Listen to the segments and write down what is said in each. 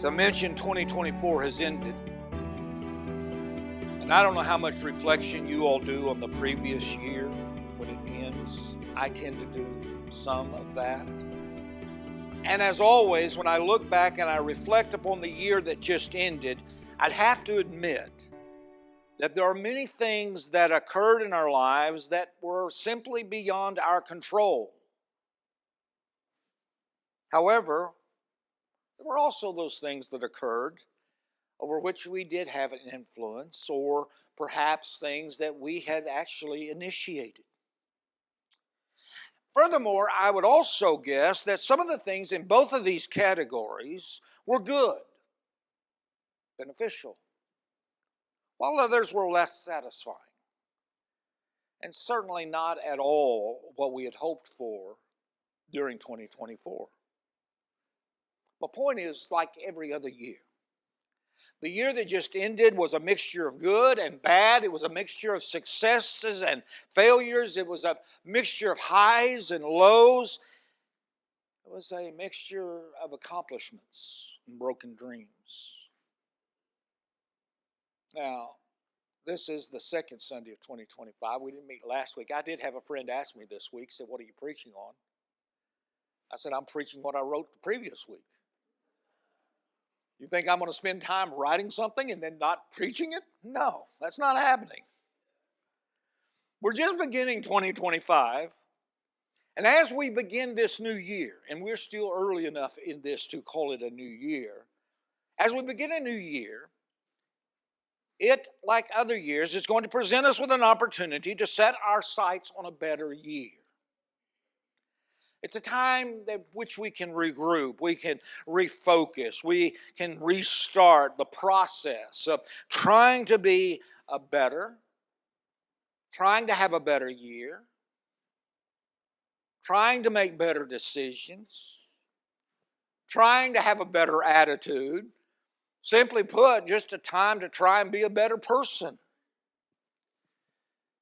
As I mentioned, 2024 has ended. And I don't know how much reflection you all do on the previous year when it ends. I tend to do some of that. And as always, when I look back and I reflect upon the year that just ended, I'd have to admit that there are many things that occurred in our lives that were simply beyond our control. However, there were also those things that occurred over which we did have an influence, or perhaps things that we had actually initiated. Furthermore, I would also guess that some of the things in both of these categories were good, beneficial, while others were less satisfying, and certainly not at all what we had hoped for during 2024. The point is, like every other year, the year that just ended was a mixture of good and bad. It was a mixture of successes and failures. It was a mixture of highs and lows. It was a mixture of accomplishments and broken dreams. Now, this is the second Sunday of 2025. We didn't meet last week. I did have a friend ask me this week, said, "What are you preaching on?" I said, "I'm preaching what I wrote the previous week." You think I'm going to spend time writing something and then not preaching it? No, that's not happening. We're just beginning 2025. And as we begin this new year, and we're still early enough in this to call it a new year, as we begin a new year, it, like other years, is going to present us with an opportunity to set our sights on a better year. It's a time at which we can regroup, we can refocus, we can restart the process of trying to be trying to have a better year, trying to make better decisions, trying to have a better attitude. Simply put, just a time to try and be a better person.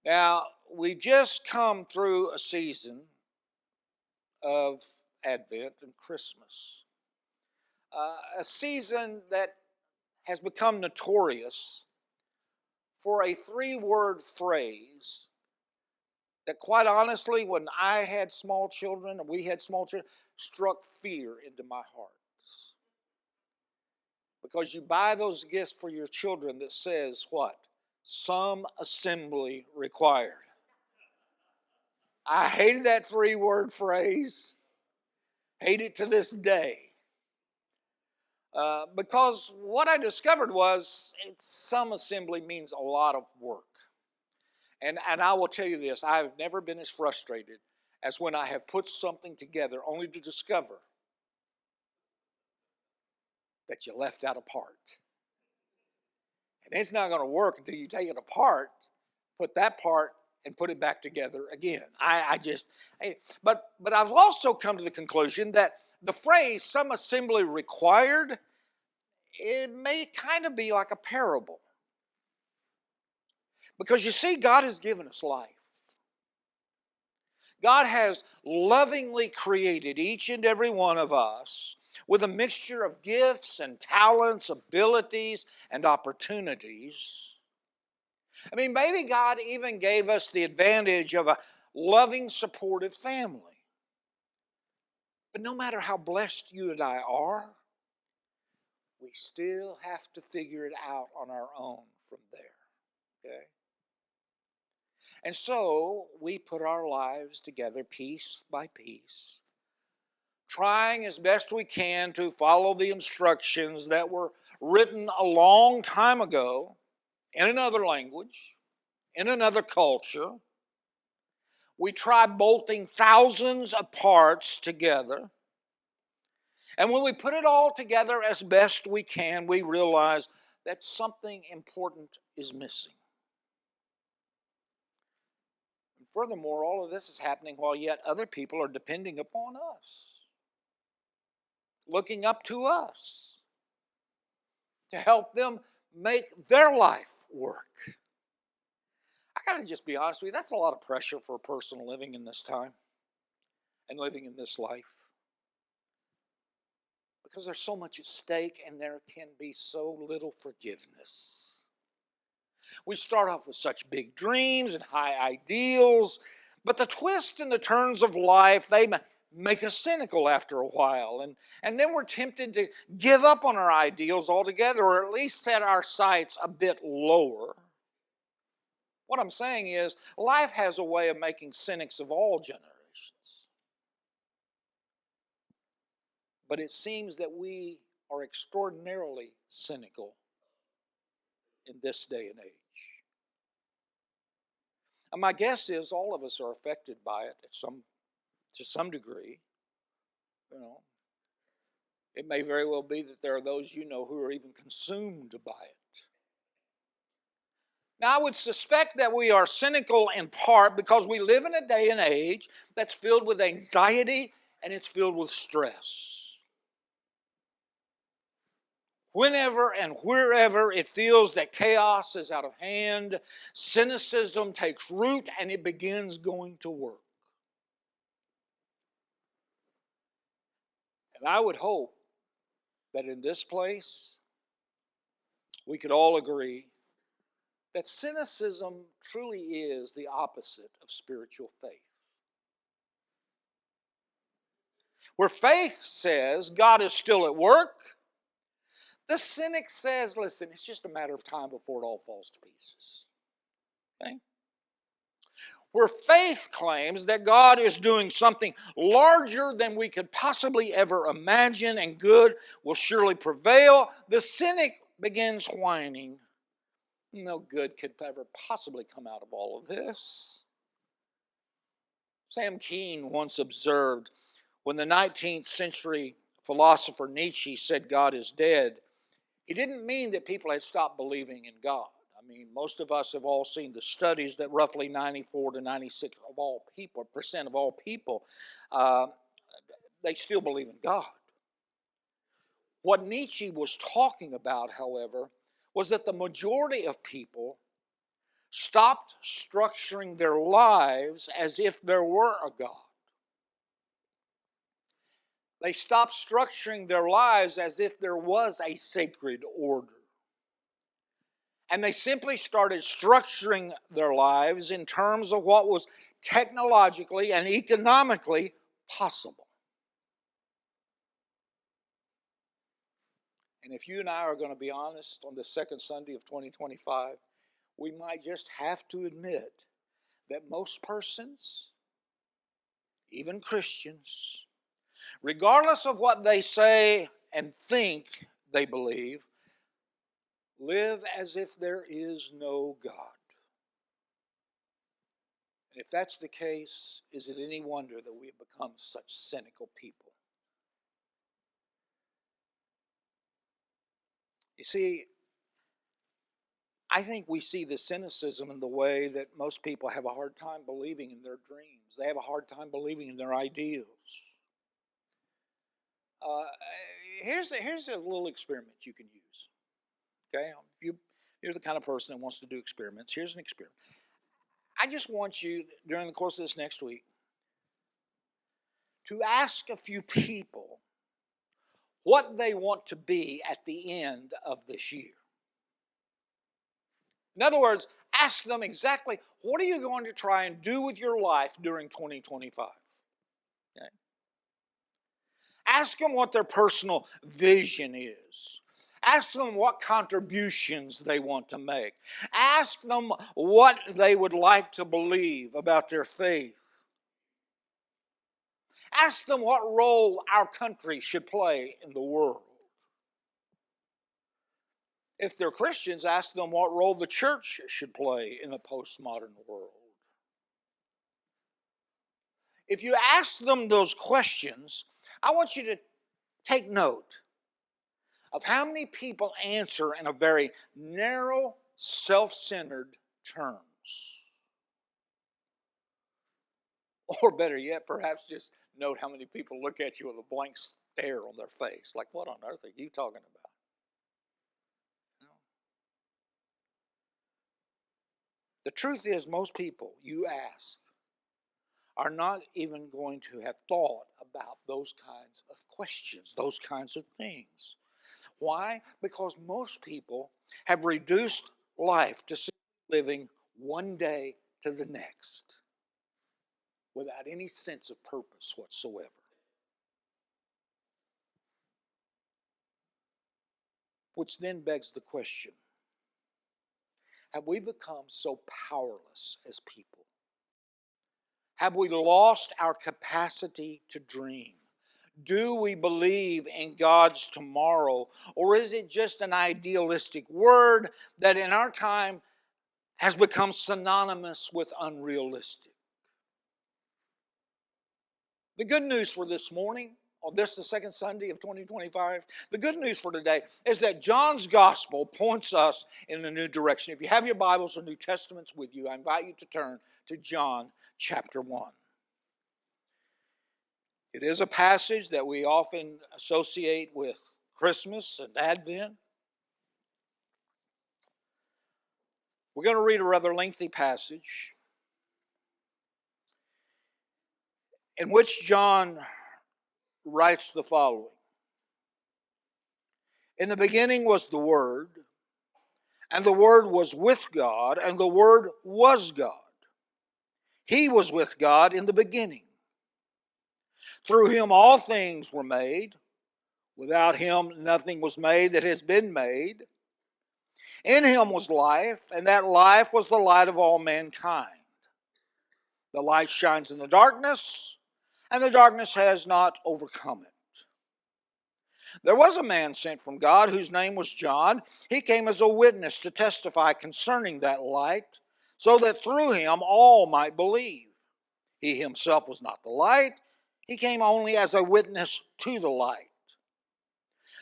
Now, we've just come through a season of Advent and Christmas. A season that has become notorious for a 3-word phrase that, quite honestly, when I had small children, and we had small children, struck fear into my heart. Because you buy those gifts for your children that says what? Some assembly required. I hated that 3-word phrase. Hate it to this day. Because what I discovered was some assembly means a lot of work. And I will tell you this, I have never been as frustrated as when I have put something together only to discover that you left out a part. And it's not going to work until you take it apart, put that part, and put it back together again. But I've also come to the conclusion that the phrase, some assembly required, it may kind of be like a parable. Because you see, God has given us life. God has lovingly created each and every one of us with a mixture of gifts and talents, abilities, and opportunities. I mean, maybe God even gave us the advantage of a loving, supportive family. But no matter how blessed you and I are, we still have to figure it out on our own from there. Okay? And so we put our lives together piece by piece, trying as best we can to follow the instructions that were written a long time ago in another language, in another culture. We try bolting thousands of parts together. And when we put it all together as best we can, we realize that something important is missing. And furthermore, all of this is happening while yet other people are depending upon us, looking up to us to help them make their life work. I got to just be honest with you, that's a lot of pressure for a person living in this time and living in this life. because there's so much at stake and there can be so little forgiveness. We start off with such big dreams and high ideals, but the twists and the turns of life, they make us cynical after a while. And then we're tempted to give up on our ideals altogether, or at least set our sights a bit lower. What I'm saying is, life has a way of making cynics of all generations. But it seems that we are extraordinarily cynical in this day and age. And my guess is all of us are affected by it to some degree. You know, it may very well be that there are those you know who are even consumed by it. Now, I would suspect that we are cynical in part because we live in a day and age that's filled with anxiety and it's filled with stress. Whenever and wherever it feels that chaos is out of hand, cynicism takes root and it begins going to work. And I would hope that in this place, we could all agree that cynicism truly is the opposite of spiritual faith. Where faith says God is still at work, the cynic says, listen, it's just a matter of time before it all falls to pieces. Okay? Where faith claims that God is doing something larger than we could possibly ever imagine and good will surely prevail, the cynic begins whining. No good could ever possibly come out of all of this. Sam Keen once observed, when the 19th century philosopher Nietzsche said God is dead, he didn't mean that people had stopped believing in God. I mean, most of us have all seen the studies that roughly 94 to 96% of all people, they still believe in God. What Nietzsche was talking about, however, was that the majority of people stopped structuring their lives as if there were a God. They stopped structuring their lives as if there was a sacred order. And they simply started structuring their lives in terms of what was technologically and economically possible. And if you and I are going to be honest on the second Sunday of 2025, we might just have to admit that most persons, even Christians, regardless of what they say and think they believe, live as if there is no God. And if that's the case, is it any wonder that we have become such cynical people? You see, I think we see the cynicism in the way that most people have a hard time believing in their dreams. They have a hard time believing in their ideals. Here's a little experiment you can use. Okay, if you're the kind of person that wants to do experiments, here's an experiment. I just want you, during the course of this next week, to ask a few people what they want to be at the end of this year. In other words, ask them exactly, what are you going to try and do with your life during 2025? Okay? Ask them what their personal vision is. Ask them what contributions they want to make. Ask them what they would like to believe about their faith. Ask them what role our country should play in the world. If they're Christians, ask them what role the church should play in a postmodern world. If you ask them those questions, I want you to take note of how many people answer in a very narrow, self-centered terms. Or better yet, perhaps just note how many people look at you with a blank stare on their face. Like, what on earth are you talking about? The truth is, most people you ask are not even going to have thought about those kinds of questions, those kinds of things. Why? Because most people have reduced life to simply living one day to the next without any sense of purpose whatsoever. Which then begs the question, have we become so powerless as people? Have we lost our capacity to dream? Do we believe in God's tomorrow? Or is it just an idealistic word that in our time has become synonymous with unrealistic? The good news for this morning, on this the second Sunday of 2025, the good news for today is that John's gospel points us in a new direction. If you have your Bibles or New Testaments with you, I invite you to turn to John chapter 1. It is a passage that we often associate with Christmas and Advent. We're going to read a rather lengthy passage in which John writes the following. In the beginning was the Word, and the Word was with God, and the Word was God. He was with God in the beginning. Through him all things were made. Without him nothing was made that has been made. In him was life, and that life was the light of all mankind. The light shines in the darkness, and the darkness has not overcome it. There was a man sent from God whose name was John. He came as a witness to testify concerning that light, so that through him all might believe. He himself was not the light. He came only as a witness to the light.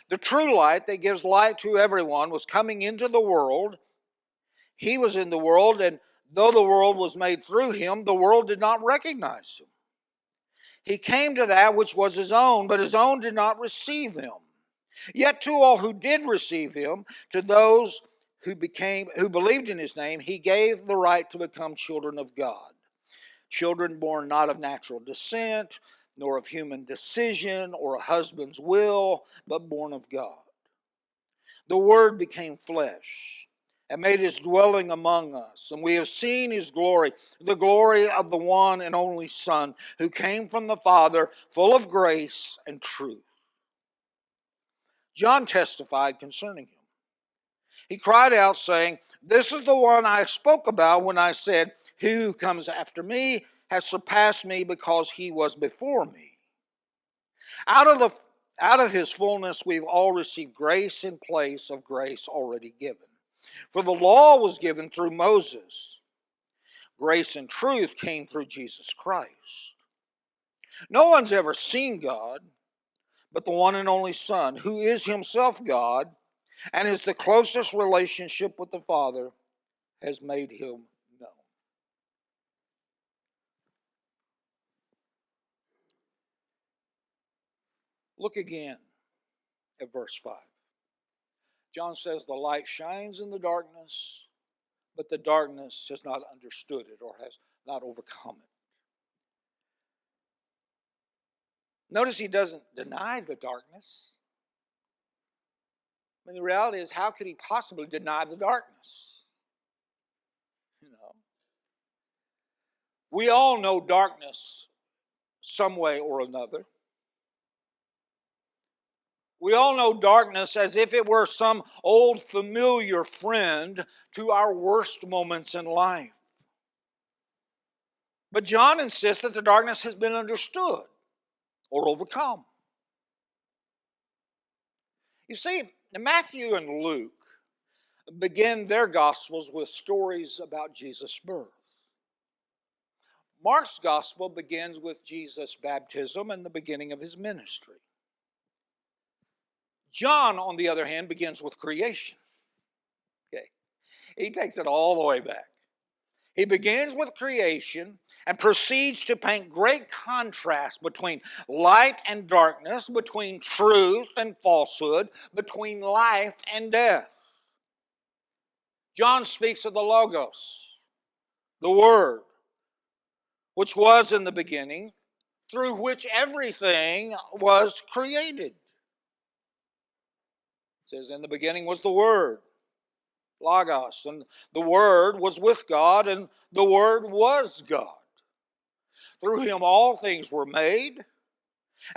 The true light that gives light to everyone was coming into the world. He was in the world, and though the world was made through him, the world did not recognize him. He came to that which was his own, but his own did not receive him. Yet to all who did receive him, to those who believed in his name, he gave the right to become children of God. Children born not of natural descent, nor of human decision or a husband's will, but born of God. The Word became flesh and made his dwelling among us, and we have seen his glory, the glory of the one and only Son, who came from the Father, full of grace and truth. John testified concerning him. He cried out, saying, "This is the one I spoke about when I said, 'He who comes after me has surpassed me because he was before me.' Out of his fullness we've all received grace in place of grace already given. For the law was given through Moses. Grace and truth came through Jesus Christ. No one's ever seen God, but the one and only Son, who is himself God and is the closest relationship with the Father, has made him known." Look again at verse 5. John says the light shines in the darkness, but the darkness has not understood it or has not overcome it. Notice he doesn't deny the darkness. I mean, the reality is, how could he possibly deny the darkness? We all know darkness some way or another. We all know darkness as if it were some old familiar friend to our worst moments in life. But John insists that the darkness has been understood or overcome. You see, Matthew and Luke begin their Gospels with stories about Jesus' birth. Mark's Gospel begins with Jesus' baptism and the beginning of his ministry. John, on the other hand, begins with creation. Okay. He takes it all the way back. He begins with creation and proceeds to paint great contrast between light and darkness, between truth and falsehood, between life and death. John speaks of the Logos, the Word, which was in the beginning, through which everything was created. It says, in the beginning was the Word, Logos, and the Word was with God, and the Word was God. Through him all things were made,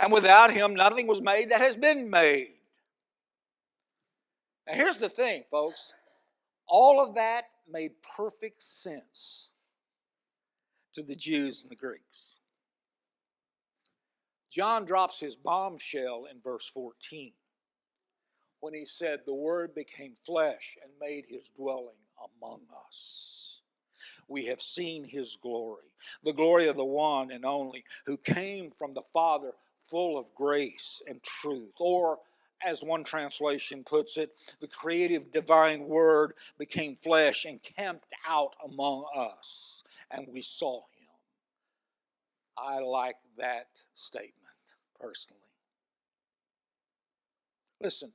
and without him nothing was made that has been made. Now here's the thing, folks. All of that made perfect sense to the Jews and the Greeks. John drops his bombshell in verse 14 when he said, the Word became flesh and made his dwelling among us. We have seen his glory, the glory of the one and only who came from the Father, full of grace and truth. Or, as one translation puts it, the creative divine Word became flesh and camped out among us, and we saw him. I like that statement personally. Listen,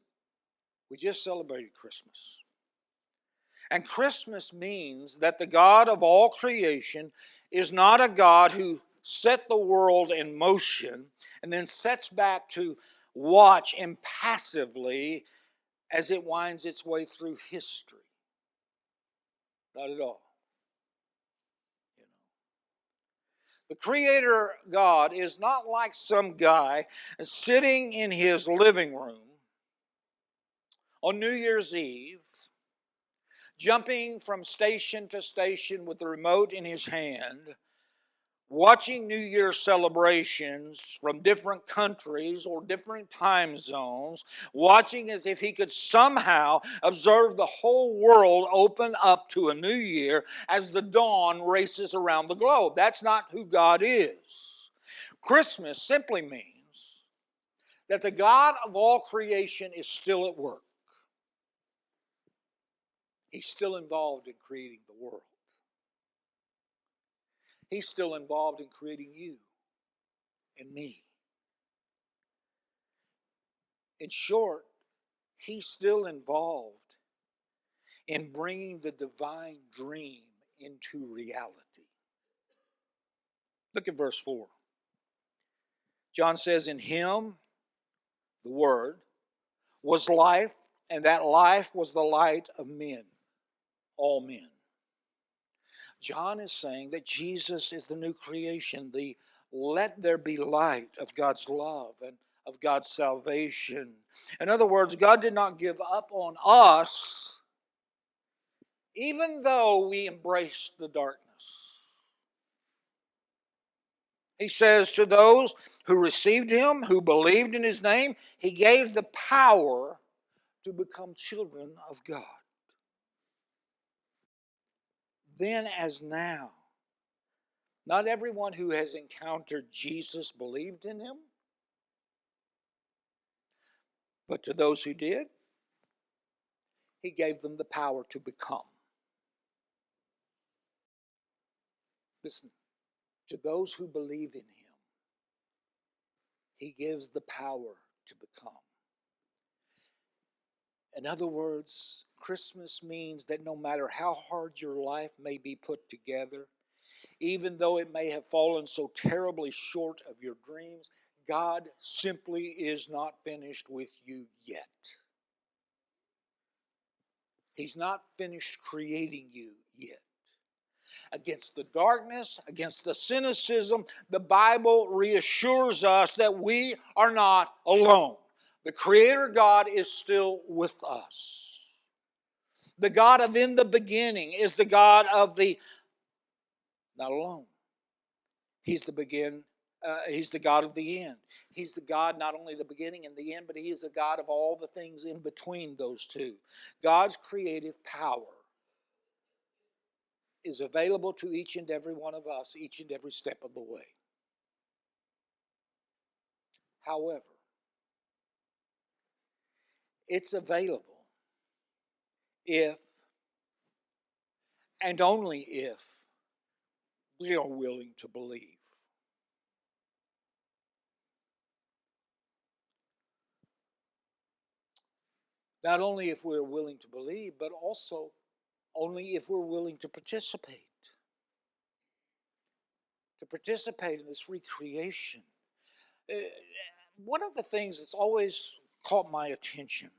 we just celebrated Christmas. And Christmas means that the God of all creation is not a God who set the world in motion and then sets back to watch impassively as it winds its way through history. Not at all. The Creator God is not like some guy sitting in his living room on New Year's Eve, jumping from station to station with the remote in his hand, watching New Year celebrations from different countries or different time zones, watching as if he could somehow observe the whole world open up to a new year as the dawn races around the globe. That's not who God is. Christmas simply means that the God of all creation is still at work. He's still involved in creating the world. He's still involved in creating you and me. In short, he's still involved in bringing the divine dream into reality. Look at verse 4. John says, in him, the Word, was life, and that life was the light of men, all men. John is saying that Jesus is the new creation, the let there be light of God's love and of God's salvation. In other words, God did not give up on us even though we embraced the darkness. He says to those who received him, who believed in his name, he gave the power to become children of God. Then as now, not everyone who has encountered Jesus believed in him, but to those who did, he gave them the power to become. Listen, to those who believe in him, he gives the power to become. In other words, Christmas means that no matter how hard your life may be put together, even though it may have fallen so terribly short of your dreams, God simply is not finished with you yet. He's not finished creating you yet. Against the darkness, against the cynicism, the Bible reassures us that we are not alone. The Creator God is still with us. The God of in the beginning is the God of the not alone. He's the He's the God of the end. He's the God not only the beginning and the end, but he is the God of all the things in between those two. God's creative power is available to each and every one of us, each and every step of the way. However, it's available if and only if we are willing to believe. Not only if we're willing to believe, but also only if we're willing to participate. to participate in this recreation. One of the things that's always caught my attention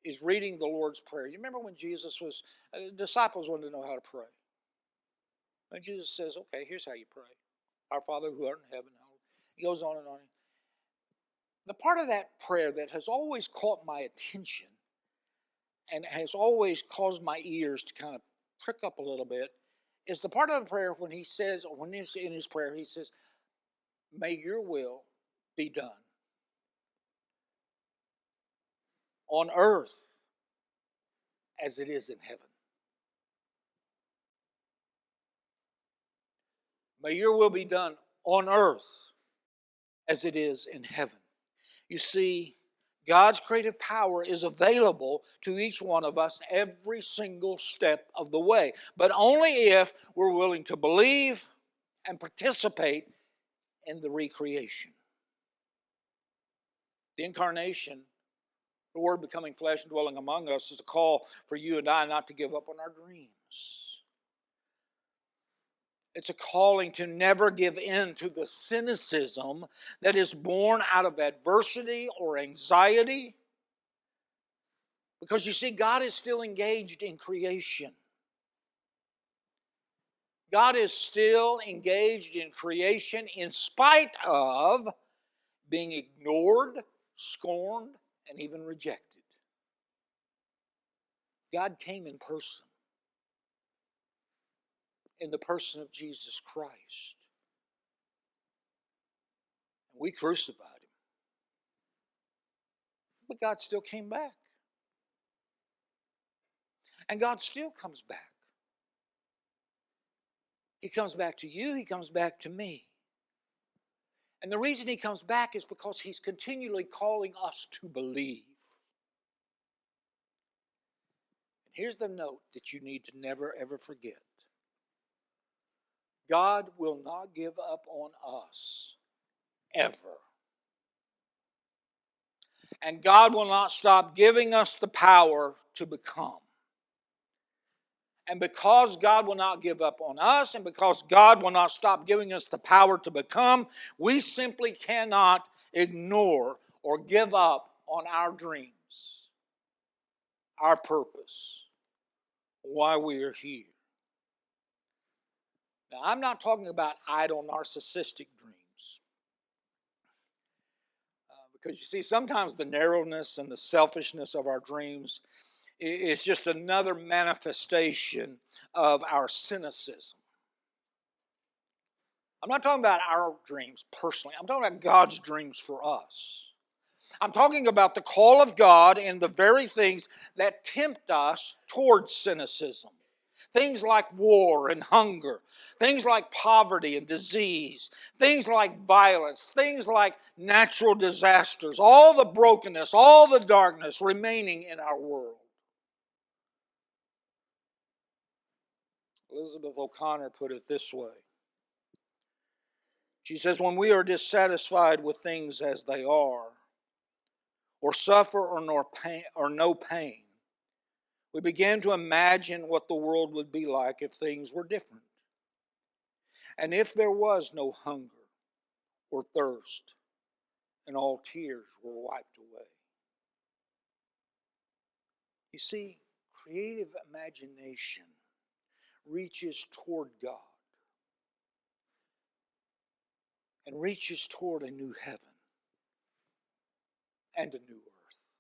is reading the Lord's Prayer. You remember when Jesus was, disciples wanted to know how to pray. And Jesus says, okay, here's how you pray. Our Father who art in heaven. He goes on and on. The part of that prayer that has always caught my attention and has always caused my ears to kind of prick up a little bit is the part of the prayer when he says, or when he's in his prayer, he says, may your will be done on earth as it is in heaven. May your will be done on earth as it is in heaven. You see, God's creative power is available to each one of us every single step of the way, but only if we're willing to believe and participate in the recreation. The incarnation, the Word becoming flesh and dwelling among us, is a call for you and I not to give up on our dreams. It's a calling to never give in to the cynicism that is born out of adversity or anxiety. Because you see, God is still engaged in creation. God is still engaged in creation in spite of being ignored, scorned, and even rejected. God came in person, in the person of Jesus Christ. We crucified him. But God still came back. And God still comes back. He comes back to you, he comes back to me. And the reason he comes back is because he's continually calling us to believe. And here's the note that you need to never ever forget. God will not give up on us, ever. And God will not stop giving us the power to become. And because God will not give up on us, and because God will not stop giving us the power to become, we simply cannot ignore or give up on our dreams, our purpose, why we are here. Now, I'm not talking about idle, narcissistic dreams. Because you see, sometimes the narrowness and the selfishness of our dreams is just another manifestation of our cynicism. I'm not talking about our dreams personally. I'm talking about God's dreams for us. I'm talking about the call of God and the very things that tempt us towards cynicism. Things like war and hunger. Things like poverty and disease. Things like violence. Things like natural disasters. All the brokenness, all the darkness remaining in our world. Elizabeth O'Connor put it this way. She says, when we are dissatisfied with things as they are, or suffer or no pain, we begin to imagine what the world would be like if things were different. And if there was no hunger or thirst, and all tears were wiped away. You see, creative imagination reaches toward God and reaches toward a new heaven and a new earth.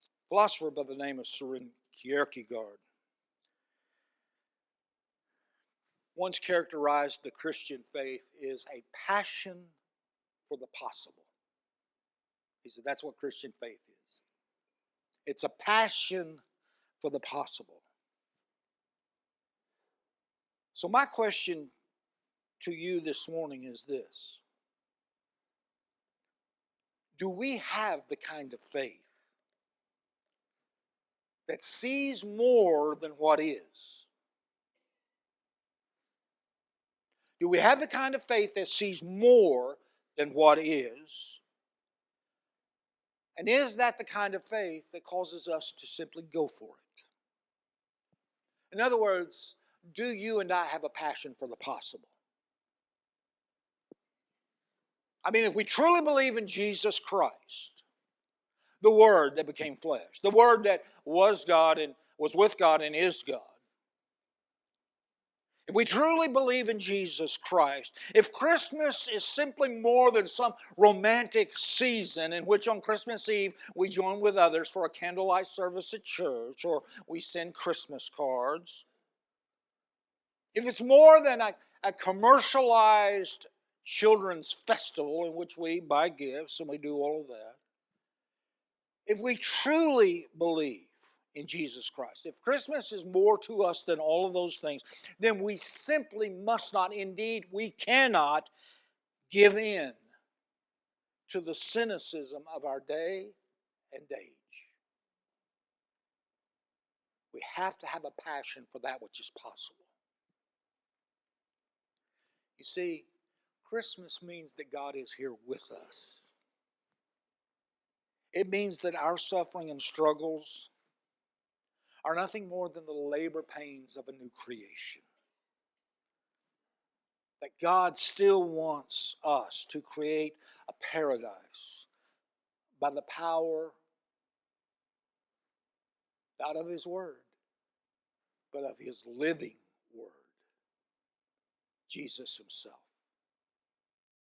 A philosopher by the name of Søren Kierkegaard once characterized the Christian faith as a passion for the possible. He said that's what Christian faith is. It's a passion for the possible. So my question to you this morning is this. Do we have the kind of faith that sees more than what is? Do we have the kind of faith that sees more than what is? And is that the kind of faith that causes us to simply go for it? In other words, do you and I have a passion for the possible? I mean, if we truly believe in Jesus Christ, the Word that became flesh, the Word that was God and was with God and is God, if we truly believe in Jesus Christ, if Christmas is simply more than some romantic season in which on Christmas Eve we join with others for a candlelight service at church or we send Christmas cards, if it's more than a commercialized children's festival in which we buy gifts and we do all of that, if we truly believe in Jesus Christ, if Christmas is more to us than all of those things, then we simply must not, indeed we cannot, give in to the cynicism of our day and age. We have to have a passion for that which is possible. You see, Christmas means that God is here with us. It means that our suffering and struggles are nothing more than the labor pains of a new creation. That God still wants us to create a paradise by the power not of His Word, but of His living Word, Jesus Himself.